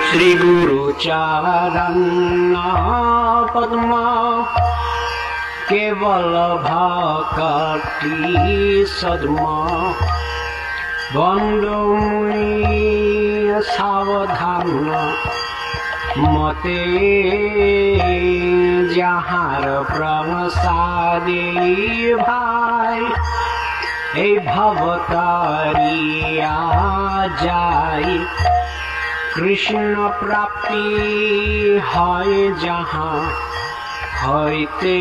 श्री गुरु चरण पद्म केवल भक्ति सद्म बंधु मुनि सावधान मते जहार प्रसादे भाई ए भवतारिया जाय कृष्ण प्राप्ति है जहाँ होते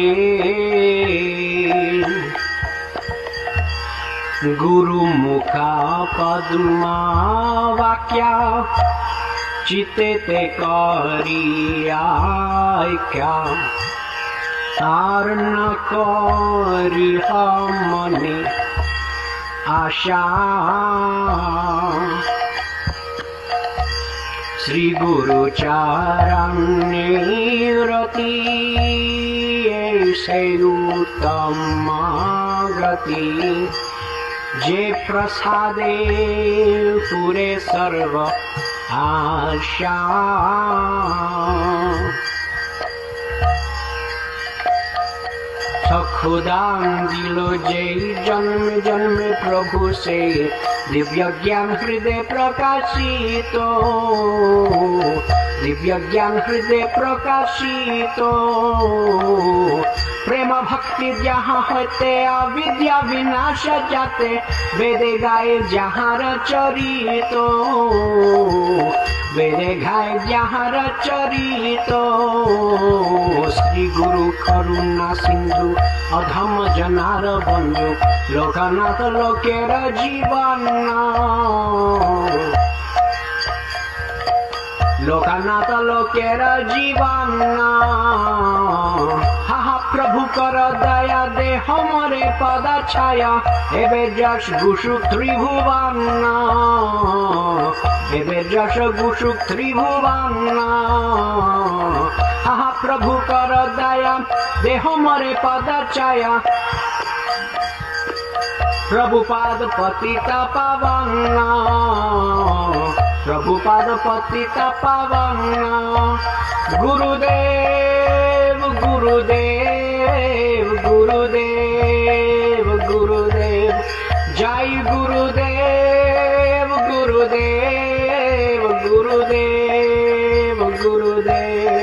गुरु मुखा पद्मा वाक्या चिते ते करिया क्या तार न करी मने आशा श्री गुरु चरण रति ऐसे उत्तम गति जे प्रसादे पूरे सर्व आशा सखुदान दिलो जय जन्म जन्म प्रभु से दिव्य ज्ञान हृदय प्रकाशित दिव्य ज्ञान हृदय प्रकाशित प्रेम भक्ति जहाँ होते अविद्या विनाश जाते वेदे गाए जहाँ चरित वेदे गाए जहाँ चरित श्री गुरु करुणा सिंधु अधम जनार बंधु लोकनाथ लोकेर जीवन लोकनाथ लोकेर जीवन प्रभु कर दया दे हमरे पद छाया एबे जश गुसु त्रिभुवन एबे जश गुसु त्रिभुवन प्रभु कर दया दे हमरे पद छाया प्रभुपाद पतिता पावन प्रभुपाद पतिता पावन गुरुदेव गुरुदेव गुरुदेव गुरुदेव जय गुरुदेव गुरुदेव गुरुदेव गुरुदेव